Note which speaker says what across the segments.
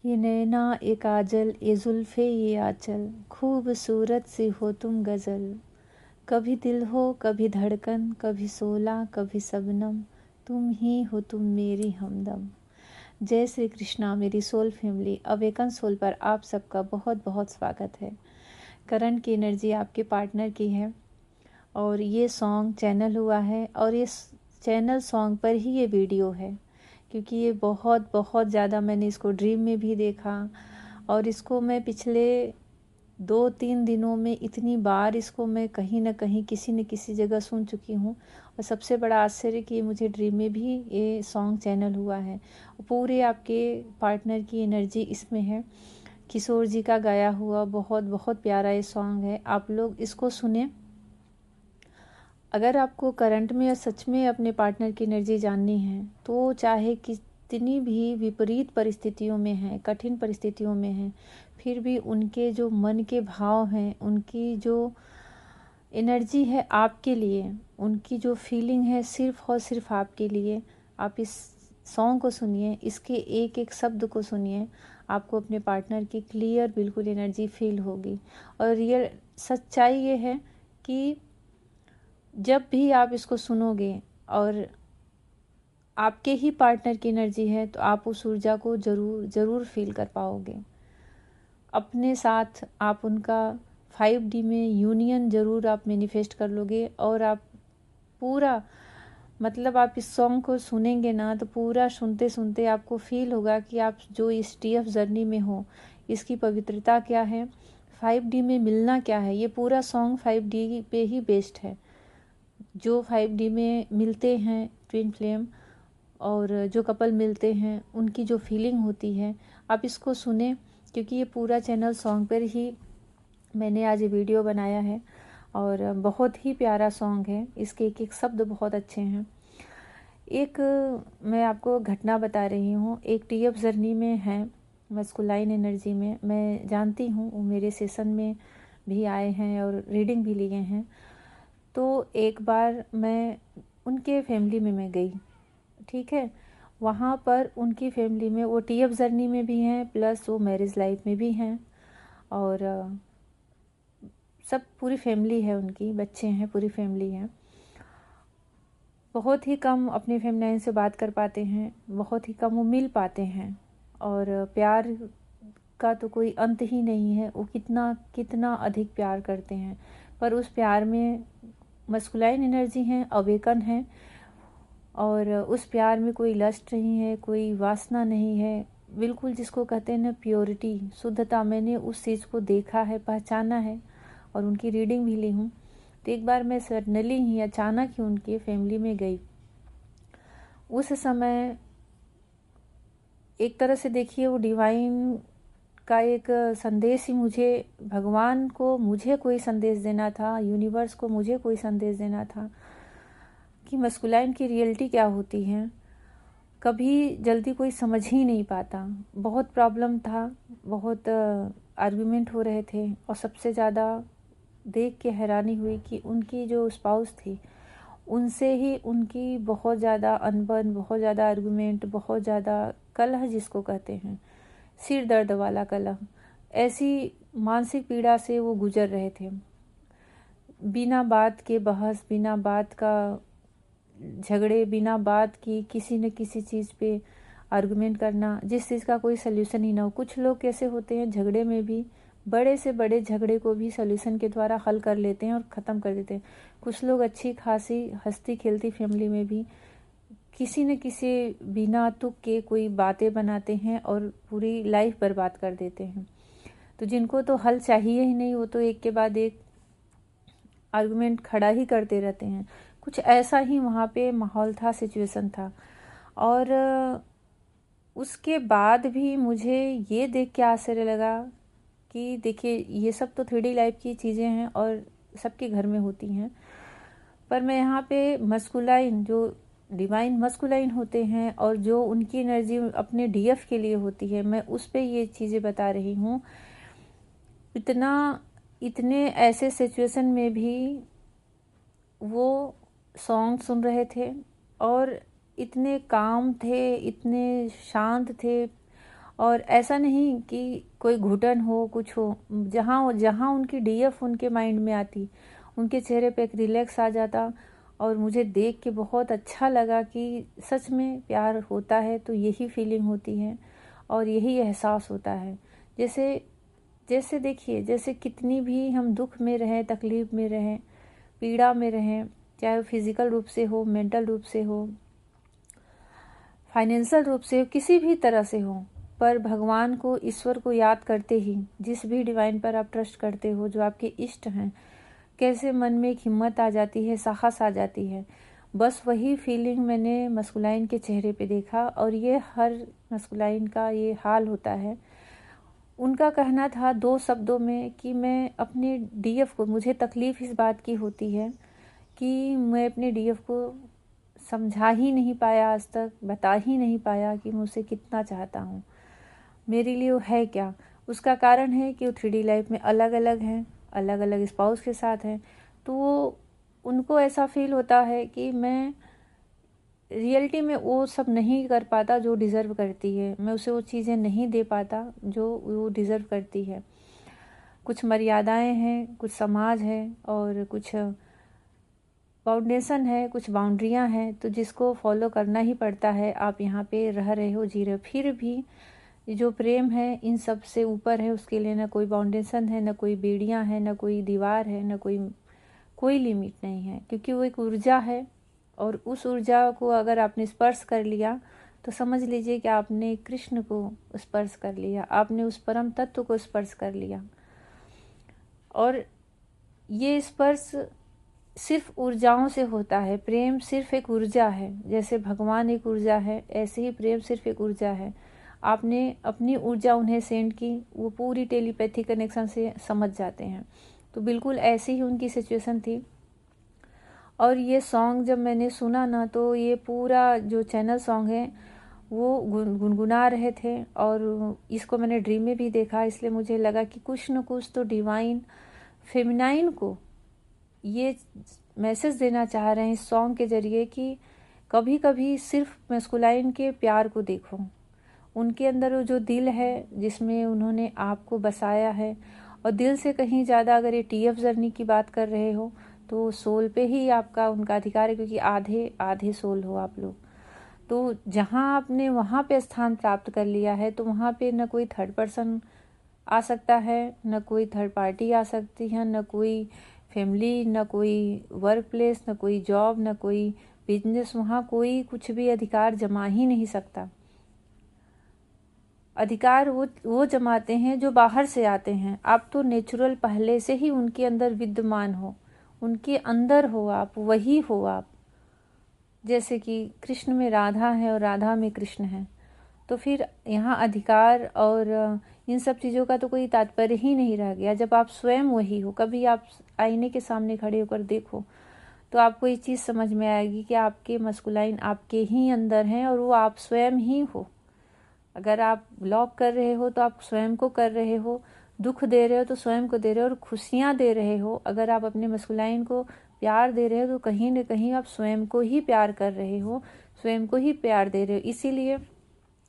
Speaker 1: ये नैना ये काजल ये जुल्फ़े ये आंचल, खूबसूरत सी हो तुम गज़ल। कभी दिल हो कभी धड़कन, कभी शोला कभी शबनम, तुम ही हो तुम मेरी हमदम। जय श्री कृष्णा मेरी सोल फैमिली। अवेकन सोल पर आप सबका बहुत बहुत स्वागत है। करंट की एनर्जी आपके पार्टनर की है और ये सॉन्ग चैनल हुआ है और ये चैनल सॉन्ग पर ही ये वीडियो है, क्योंकि ये बहुत बहुत ज़्यादा मैंने इसको ड्रीम में भी देखा और इसको मैं पिछले 2-3 दिनों में इतनी बार इसको मैं कहीं ना कहीं किसी न किसी जगह सुन चुकी हूँ। और सबसे बड़ा आश्चर्य कि मुझे ड्रीम में भी ये सॉन्ग चैनल हुआ है। पूरे आपके पार्टनर की एनर्जी इसमें है। किशोर जी का गाया हुआ बहुत बहुत प्यारा ये सॉन्ग है, आप लोग इसको सुने। अगर आपको करंट में या सच में अपने पार्टनर की एनर्जी जाननी है तो चाहे कितनी भी विपरीत परिस्थितियों में है, कठिन परिस्थितियों में है, फिर भी उनके जो मन के भाव हैं, उनकी जो एनर्जी है आपके लिए, उनकी जो फीलिंग है सिर्फ और सिर्फ आपके लिए। आप इस सॉन्ग को सुनिए, इसके एक एक शब्द को सुनिए, आपको अपने पार्टनर की क्लियर बिल्कुल एनर्जी फील होगी। और रियल सच्चाई ये है कि जब भी आप इसको सुनोगे और आपके ही पार्टनर की एनर्जी है तो आप उस ऊर्जा को ज़रूर ज़रूर फील कर पाओगे। अपने साथ आप उनका 5D में यूनियन ज़रूर आप मैनिफेस्ट कर लोगे। और आप पूरा मतलब आप इस सॉन्ग को सुनेंगे ना तो पूरा सुनते सुनते आपको फील होगा कि आप जो इस TF जर्नी में हो, इसकी पवित्रता क्या है, 5D में मिलना क्या है। ये पूरा सॉन्ग 5D पे ही बेस्ड है। जो 5D में मिलते हैं ट्विन फ्लेम और जो कपल मिलते हैं, उनकी जो फीलिंग होती है, आप इसको सुने, क्योंकि ये पूरा चैनल सॉन्ग पर ही मैंने आज ये वीडियो बनाया है और बहुत ही प्यारा सॉन्ग है। इसके एक एक शब्द बहुत अच्छे हैं। एक मैं आपको घटना बता रही हूँ। एक TF जर्नी में है, मस्कुलाइन एनर्जी में, मैं जानती हूँ, वो मेरे सेशन में भी आए हैं और रीडिंग भी लिए हैं। तो एक बार मैं उनके फैमिली में मैं गई, ठीक है। वहाँ पर उनकी फैमिली में वो TF जर्नी में भी हैं, प्लस वो मैरिज लाइफ में भी हैं और सब पूरी फैमिली है, उनकी बच्चे हैं, पूरी फैमिली है। बहुत ही कम अपने फैमिली से बात कर पाते हैं, बहुत ही कम वो मिल पाते हैं और प्यार का तो कोई अंत ही नहीं है। वो कितना कितना अधिक प्यार करते हैं, पर उस प्यार में मस्कुलाइन एनर्जी है, अवेकन है और उस प्यार में कोई लस्ट नहीं है, कोई वासना नहीं है। बिल्कुल जिसको कहते हैं ना प्योरिटी, शुद्धता, मैंने उस चीज़ को देखा है, पहचाना है और उनकी रीडिंग भी ली हूँ। तो एक बार मैं सडनली ही अचानक ही उनके फैमिली में गई। उस समय एक तरह से देखिए वो डिवाइन का एक संदेश ही, मुझे भगवान को मुझे कोई संदेश देना था, यूनिवर्स को मुझे कोई संदेश देना था कि मस्कुलाइन की रियलिटी क्या होती है। कभी जल्दी कोई समझ ही नहीं पाता, बहुत प्रॉब्लम था, बहुत आर्गुमेंट हो रहे थे और सबसे ज़्यादा देख के हैरानी हुई कि उनकी जो स्पाउस थी, उनसे ही उनकी बहुत ज़्यादा अनबन, बहुत ज़्यादा आर्गुमेंट, बहुत ज़्यादा कलह जिसको कहते हैं, सिर दर्द वाला कलह, ऐसी मानसिक पीड़ा से वो गुजर रहे थे। बिना बात के बहस, बिना बात का झगड़े, बिना बात की किसी न किसी चीज़ पे आर्गुमेंट करना, जिस चीज़ का कोई सल्यूशन ही ना हो। कुछ लोग कैसे होते हैं, झगड़े में भी बड़े से बड़े झगड़े को भी सल्यूशन के द्वारा हल कर लेते हैं और ख़त्म कर देते हैं। कुछ लोग अच्छी खासी हंसती खेलती फैमिली में भी किसी न किसी बिना तुक के कोई बातें बनाते हैं और पूरी लाइफ बर्बाद कर देते हैं। तो जिनको तो हल चाहिए ही नहीं, वो तो एक के बाद एक आर्गुमेंट खड़ा ही करते रहते हैं। कुछ ऐसा ही वहाँ पे माहौल था, सिचुएशन था। और उसके बाद भी मुझे ये देख के आश्चर्य लगा कि देखिए ये सब तो 3D लाइफ की चीज़ें हैं और सबके घर में होती हैं, पर मैं यहाँ पे मस्कुलाइन, जो डिवाइन मस्कुलाइन होते हैं और जो उनकी एनर्जी अपने DF के लिए होती है, मैं उस पे ये चीज़ें बता रही हूँ। इतने ऐसे सिचुएशन में भी वो सॉन्ग सुन रहे थे और इतने काम थे, इतने शांत थे और ऐसा नहीं कि कोई घुटन हो, कुछ हो, जहाँ जहाँ उनकी डीएफ उनके माइंड में आती, उनके चेहरे पे एक रिलैक्स आ जाता। और मुझे देख के बहुत अच्छा लगा कि सच में प्यार होता है तो यही फीलिंग होती है और यही एहसास होता है। जैसे जैसे देखिए, जैसे कितनी भी हम दुख में रहें, तकलीफ़ में रहें, पीड़ा में रहें, चाहे वो फिज़िकल रूप से हो, मेंटल रूप से हो, फाइनेंशियल रूप से हो, किसी भी तरह से हो, पर भगवान को, ईश्वर को याद करते ही, जिस भी डिवाइन पर आप ट्रस्ट करते हो, जो आपके इष्ट हैं, कैसे मन में एक हिम्मत आ जाती है, साहस आ जाती है। बस वही फीलिंग मैंने मस्कुलाइन के चेहरे पे देखा और ये हर मस्कुलाइन का ये हाल होता है। उनका कहना था 2 शब्दों में कि मैं अपने डीएफ को, मुझे तकलीफ़ इस बात की होती है कि मैं अपने डीएफ को समझा ही नहीं पाया, आज तक बता ही नहीं पाया कि मैं उसे कितना चाहता हूँ, मेरे लिए वो है क्या। उसका कारण है कि वो 3D लाइफ में अलग अलग हैं, अलग अलग स्पाउस के साथ हैं, तो वो उनको ऐसा फील होता है कि मैं रियलिटी में वो सब नहीं कर पाता जो डिज़र्व करती है, मैं उसे वो चीज़ें नहीं दे पाता जो वो डिज़र्व करती है। कुछ मर्यादाएं हैं, कुछ समाज है और कुछ फाउंडेशन है, कुछ बाउंड्रियां हैं, तो जिसको फॉलो करना ही पड़ता है। आप यहाँ पे रह रहे हो, जी रहे हो, फिर भी जो प्रेम है इन सब से ऊपर है, उसके लिए ना कोई बाउंडेशन है, ना कोई बेड़ियां हैं, ना कोई दीवार है, ना कोई कोई लिमिट नहीं है, क्योंकि वो एक ऊर्जा है। और उस ऊर्जा को अगर आपने स्पर्श कर लिया तो समझ लीजिए कि आपने कृष्ण को स्पर्श कर लिया, आपने उस परम तत्व को स्पर्श कर लिया। और ये स्पर्श सिर्फ ऊर्जाओं से होता है। प्रेम सिर्फ एक ऊर्जा है, जैसे भगवान एक ऊर्जा है, ऐसे ही प्रेम सिर्फ एक ऊर्जा है। आपने अपनी ऊर्जा उन्हें सेंड की, वो पूरी टेलीपैथी कनेक्शन से समझ जाते हैं। तो बिल्कुल ऐसी ही उनकी सिचुएशन थी। और ये सॉन्ग जब मैंने सुना ना, तो ये पूरा जो चैनल सॉन्ग है वो गुनगुना रहे थे, और इसको मैंने ड्रीम में भी देखा, इसलिए मुझे लगा कि कुछ न कुछ तो डिवाइन फेमिनाइन को ये मैसेज देना चाह रहे हैं इस सॉन्ग के ज़रिए कि कभी कभी सिर्फ मैस्कुलाइन के प्यार को देखो, उनके अंदर वो जो दिल है जिसमें उन्होंने आपको बसाया है। और दिल से कहीं ज़्यादा अगर ये टीएफ जर्नी की बात कर रहे हो तो सोल पे ही आपका उनका अधिकार है, क्योंकि आधे आधे सोल हो आप लोग। तो जहाँ आपने वहाँ पे स्थान प्राप्त कर लिया है, तो वहाँ पे न कोई थर्ड पर्सन आ सकता है, न कोई थर्ड पार्टी आ सकती है, न कोई फैमिली, न कोई वर्क प्लेस, न कोई जॉब, न कोई बिजनेस, वहाँ कोई कुछ भी अधिकार जमा ही नहीं सकता। अधिकार वो जमाते हैं जो बाहर से आते हैं। आप तो नेचुरल पहले से ही उनके अंदर विद्यमान हो, उनके अंदर हो, आप वही हो आप। जैसे कि कृष्ण में राधा है और राधा में कृष्ण है, तो फिर यहाँ अधिकार और इन सब चीज़ों का तो कोई तात्पर्य ही नहीं रह गया जब आप स्वयं वही हो। कभी आप आईने के सामने खड़े होकर देखो तो आपको ये चीज़ समझ में आएगी कि आपके मस्कुलाइन आपके ही अंदर हैं और वो आप स्वयं ही हो। अगर आप ब्लॉक कर रहे हो तो आप स्वयं को कर रहे हो, दुख दे रहे हो तो स्वयं को दे रहे हो, और खुशियाँ दे रहे हो, अगर आप अपने मस्कुलाइन को प्यार दे रहे हो तो कहीं न कहीं आप स्वयं को ही प्यार कर रहे हो, स्वयं को ही प्यार दे रहे हो। इसीलिए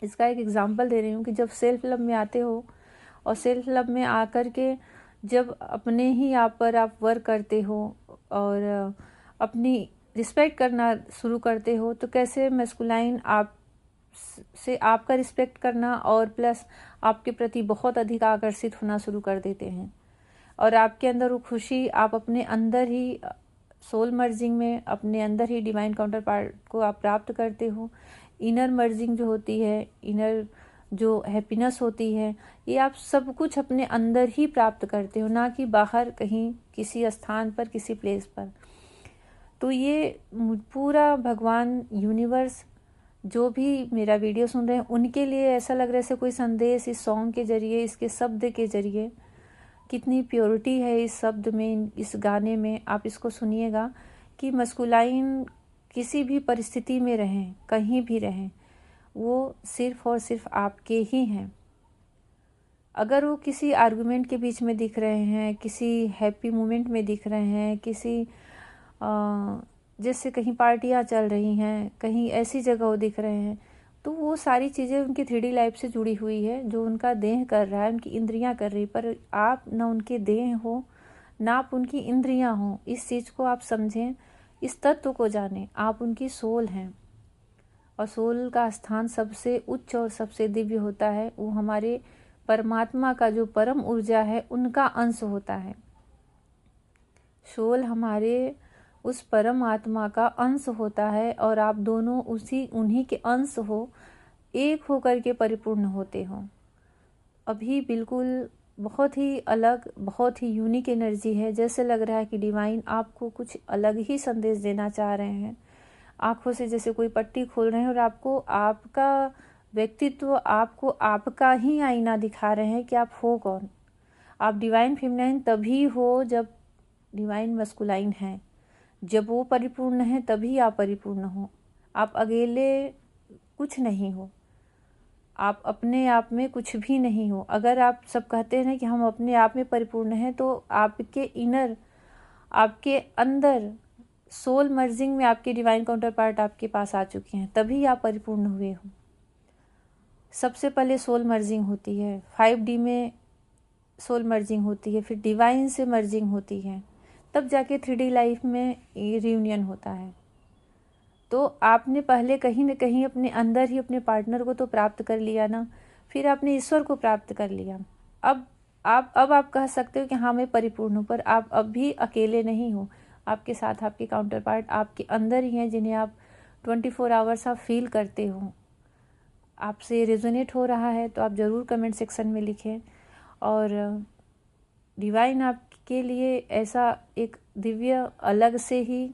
Speaker 1: इसका एक एग्जांपल दे रही हूँ कि जब सेल्फ लव में आते हो और सेल्फ लव में आकर के जब अपने ही आप पर आप वर्क करते हो और अपनी रिस्पेक्ट करना शुरू करते हो, तो कैसे मस्कुलाइन आप से आपका रिस्पेक्ट करना और प्लस आपके प्रति बहुत अधिक आकर्षित होना शुरू कर देते हैं। और आपके अंदर वो खुशी आप अपने अंदर ही सोल मर्जिंग में अपने अंदर ही डिवाइन काउंटर पार्ट को आप प्राप्त करते हो। इनर मर्जिंग जो होती है, इनर जो हैप्पीनेस होती है, ये आप सब कुछ अपने अंदर ही प्राप्त करते हो, ना कि बाहर कहीं किसी स्थान पर, किसी प्लेस पर। तो ये पूरा भगवान, यूनिवर्स, जो भी मेरा वीडियो सुन रहे हैं उनके लिए ऐसा लग रहा है जैसे कोई संदेश इस सॉन्ग के ज़रिए, इसके शब्द के ज़रिए। कितनी प्योरिटी है इस शब्द में, इस गाने में। आप इसको सुनिएगा कि मस्कुलाइन किसी भी परिस्थिति में रहें, कहीं भी रहें, वो सिर्फ और सिर्फ आपके ही हैं। अगर वो किसी आर्गुमेंट के बीच में दिख रहे हैं, किसी हैप्पी मोमेंट में दिख रहे हैं, किसी जैसे कहीं पार्टियां चल रही हैं, कहीं ऐसी जगह वो दिख रहे हैं, तो वो सारी चीज़ें उनकी 3D लाइफ से जुड़ी हुई है, जो उनका देह कर रहा है, उनकी इंद्रियां कर रही। पर आप ना उनके देह हो, ना आप उनकी इंद्रियां हो। इस चीज़ को आप समझें, इस तत्व को जानें। आप उनकी सोल हैं, और सोल का स्थान सबसे उच्च और सबसे दिव्य होता है। वो हमारे परमात्मा का जो परम ऊर्जा है, उनका अंश होता है। सोल हमारे उस परम आत्मा का अंश होता है, और आप दोनों उन्हीं के अंश हो, एक होकर के परिपूर्ण होते हो। अभी बिल्कुल बहुत ही अलग, बहुत ही यूनिक एनर्जी है। जैसे लग रहा है कि डिवाइन आपको कुछ अलग ही संदेश देना चाह रहे हैं। आंखों से जैसे कोई पट्टी खोल रहे हैं, और आपको आपका व्यक्तित्व, आपको आपका ही आईना दिखा रहे हैं कि आप हो कौन। आप डिवाइन फेमिनाइन तभी हो जब डिवाइन मस्कुलाइन है। जब वो परिपूर्ण है तभी आप परिपूर्ण हो। आप अकेले कुछ नहीं हो, आप अपने आप में कुछ भी नहीं हो। अगर आप सब कहते हैं कि हम अपने आप में परिपूर्ण हैं, तो आपके इनर, आपके अंदर सोल मर्जिंग में आपके डिवाइन काउंटर पार्ट आपके पास आ चुके हैं, तभी आप परिपूर्ण हुए हो। सबसे पहले सोल मर्जिंग होती है, 5D में सोल मर्जिंग होती है, फिर डिवाइन से मर्जिंग होती है, तब जाके 3D लाइफ में रियूनियन होता है। तो आपने पहले कहीं न कहीं अपने अंदर ही अपने पार्टनर को तो प्राप्त कर लिया ना, फिर आपने ईश्वर को प्राप्त कर लिया। अब आप कह सकते हो कि हाँ मैं परिपूर्ण हूँ, पर आप अब भी अकेले नहीं हो। आपके साथ आपके काउंटर पार्ट आपके अंदर ही हैं, जिन्हें आप 24 आवर्स आप फील करते हो। आपसे रेजोनेट हो रहा है तो आप ज़रूर कमेंट सेक्शन में लिखें। और डिवाइन आपके लिए ऐसा एक दिव्य, अलग से ही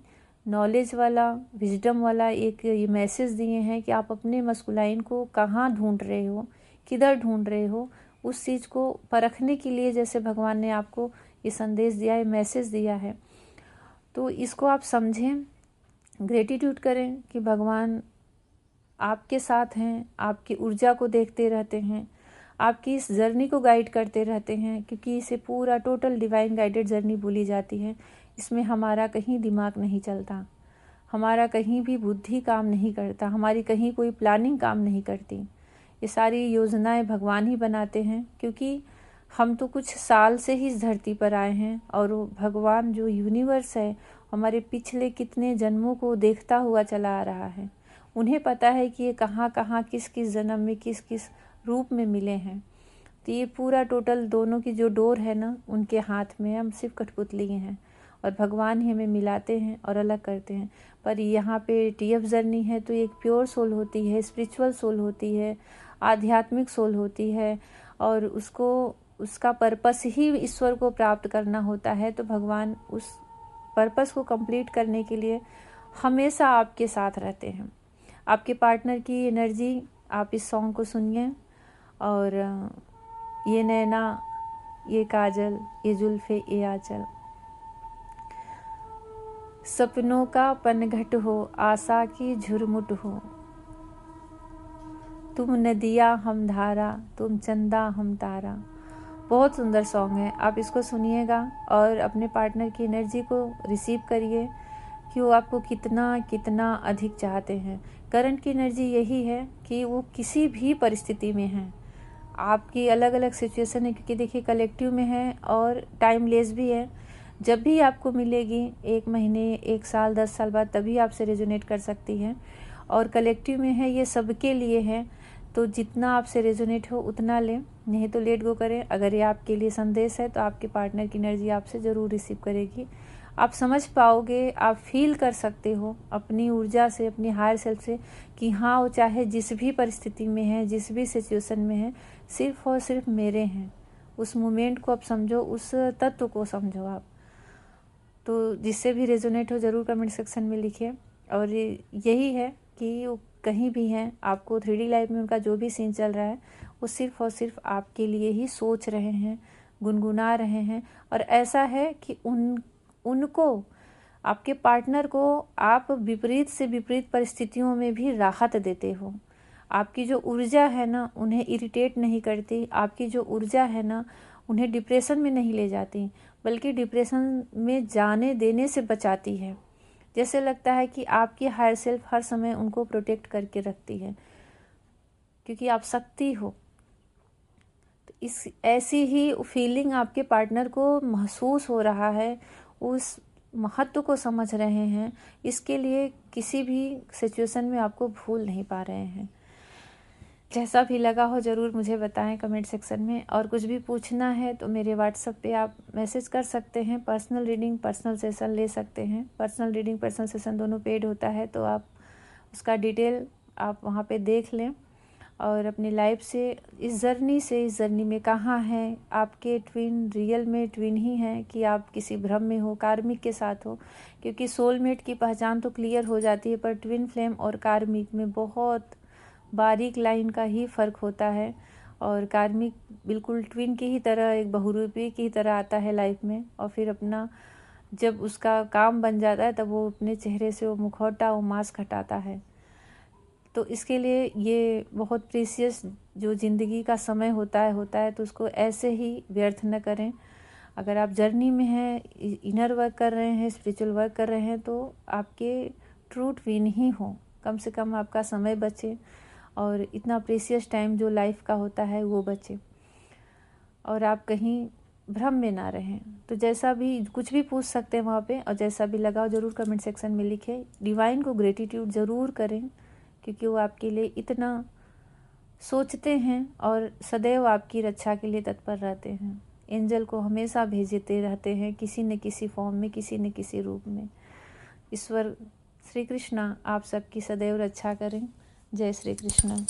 Speaker 1: नॉलेज वाला, विजडम वाला एक ये मैसेज दिए हैं कि आप अपने मस्कुलाइन को कहाँ ढूंढ रहे हो, किधर ढूंढ रहे हो। उस चीज़ को परखने के लिए जैसे भगवान ने आपको ये संदेश दिया है, मैसेज दिया है, तो इसको आप समझें, ग्रेटिट्यूड करें कि भगवान आपके साथ हैं, आपकी ऊर्जा को देखते रहते हैं, आपकी इस जर्नी को गाइड करते रहते हैं, क्योंकि इसे पूरा टोटल डिवाइन गाइडेड जर्नी बोली जाती है। इसमें हमारा कहीं दिमाग नहीं चलता, हमारा कहीं भी बुद्धि काम नहीं करता, हमारी कहीं कोई प्लानिंग काम नहीं करती। ये सारी योजनाएं भगवान ही बनाते हैं, क्योंकि हम तो कुछ साल से ही इस धरती पर आए हैं, और वो भगवान जो यूनिवर्स है हमारे पिछले कितने जन्मों को देखता हुआ चला आ रहा है। उन्हें पता है कि ये कहाँ कहाँ, किस किस जन्म में, किस किस रूप में मिले हैं। तो ये पूरा टोटल दोनों की जो डोर है ना, उनके हाथ में, हम सिर्फ कठपुतली हैं, और भगवान ही हमें मिलाते हैं और अलग करते हैं। पर यहाँ पे TF जर्नी है तो एक प्योर सोल होती है, स्पिरिचुअल सोल होती है, आध्यात्मिक सोल होती है, और उसका पर्पस ही ईश्वर को प्राप्त करना होता है। तो भगवान उस पर्पस को कंप्लीट करने के लिए हमेशा आपके साथ रहते हैं। आपके पार्टनर की एनर्जी, आप इस सॉन्ग को सुनिए। और ये नैना, ये काजल, ये जुल्फे, ये आंचल, सपनों का पनघट हो, आशा की झुरमुट हो, तुम नदिया हम धारा, तुम चंदा हम तारा। बहुत सुंदर सॉन्ग है, आप इसको सुनिएगा और अपने पार्टनर की एनर्जी को रिसीव करिए कि वो आपको कितना कितना अधिक चाहते हैं। करंट की एनर्जी यही है कि वो किसी भी परिस्थिति में हैं। आपकी अलग अलग सिचुएशन है, क्योंकि देखिए कलेक्टिव में है और टाइमलेस भी है। जब भी आपको मिलेगी, 1 महीने, 1 साल, 10 साल बाद, तभी आपसे रेजोनेट कर सकती है। और कलेक्टिव में है, ये सबके लिए है। तो जितना आपसे रेजोनेट हो उतना लें, नहीं तो लेट गो करें। अगर ये आपके लिए संदेश है तो आपके पार्टनर की एनर्जी आपसे ज़रूर रिसीव करेगी। आप समझ पाओगे, आप फील कर सकते हो अपनी ऊर्जा से, अपनी हायर सेल्फ से, कि हाँ वो चाहे जिस भी परिस्थिति में है, जिस भी सिचुएशन में है, सिर्फ और सिर्फ मेरे हैं। उस मोमेंट को आप समझो, उस तत्व को समझो आप। तो जिससे भी रेजोनेट हो ज़रूर कमेंट सेक्शन में लिखिए। और यही है कि वो कहीं भी हैं, आपको 3D लाइफ में उनका जो भी सीन चल रहा है वो सिर्फ और सिर्फ आपके लिए ही सोच रहे हैं, गुनगुना रहे हैं। और ऐसा है कि उनको, आपके पार्टनर को आप विपरीत से विपरीत परिस्थितियों में भी राहत देते हो। आपकी जो ऊर्जा है ना, उन्हें इरिटेट नहीं करती। आपकी जो ऊर्जा है ना, उन्हें डिप्रेशन में नहीं ले जाती, बल्कि डिप्रेशन में जाने देने से बचाती है। जैसे लगता है कि आपकी हायर सेल्फ हर समय उनको प्रोटेक्ट करके रखती है। क्योंकि आप शक्ति हो। तो इस ऐसी ही फीलिंग आपके पार्टनर को महसूस हो रहा है, उस महत्व को समझ रहे हैं, इसके लिए किसी भी सिचुएशन में आपको भूल नहीं पा रहे हैं। जैसा भी लगा हो ज़रूर मुझे बताएं कमेंट सेक्शन में। और कुछ भी पूछना है तो मेरे व्हाट्सएप पे आप मैसेज कर सकते हैं। पर्सनल रीडिंग, पर्सनल सेशन ले सकते हैं। पर्सनल रीडिंग, पर्सनल सेशन दोनों पेड होता है, तो आप उसका डिटेल आप वहाँ पे देख लें और अपनी लाइफ से, इस जर्नी में कहाँ हैं आपके ट्विन, रियल में ट्विन ही हैं कि आप किसी भ्रम में हो, कार्मिक के साथ हो। क्योंकि सोलमेट की पहचान तो क्लियर हो जाती है, पर ट्विन फ्लेम और कार्मिक में बहुत बारीक लाइन का ही फ़र्क होता है। और कार्मिक बिल्कुल ट्विन की ही तरह, एक बहुरूपी की ही तरह आता है लाइफ में, और फिर अपना जब उसका काम बन जाता है तब वो अपने चेहरे से वो मुखौटा, वो मास्क हटाता है। तो इसके लिए ये बहुत प्रीसियस जो ज़िंदगी का समय होता है तो उसको ऐसे ही व्यर्थ न करें। अगर आप जर्नी में हैं, इनर वर्क कर रहे हैं, स्पिरिचुअल वर्क कर रहे हैं, तो आपके ट्रू ट्विन ही हो। कम से कम आपका समय बचे और इतना प्रीसियस टाइम जो लाइफ का होता है वो बचे, और आप कहीं भ्रम में ना रहें। तो जैसा भी कुछ भी पूछ सकते हैं वहाँ पे, और जैसा भी लगा हो ज़रूर कमेंट सेक्शन में लिखें। डिवाइन को ग्रेटिट्यूड ज़रूर करें, क्योंकि वो आपके लिए इतना सोचते हैं और सदैव आपकी रक्षा के लिए तत्पर रहते हैं। एंजल को हमेशा भेजते रहते हैं, किसी न किसी फॉर्म में, किसी न किसी रूप में। ईश्वर श्री कृष्णा आप सबकी सदैव रक्षा करें। जय श्री कृष्ण।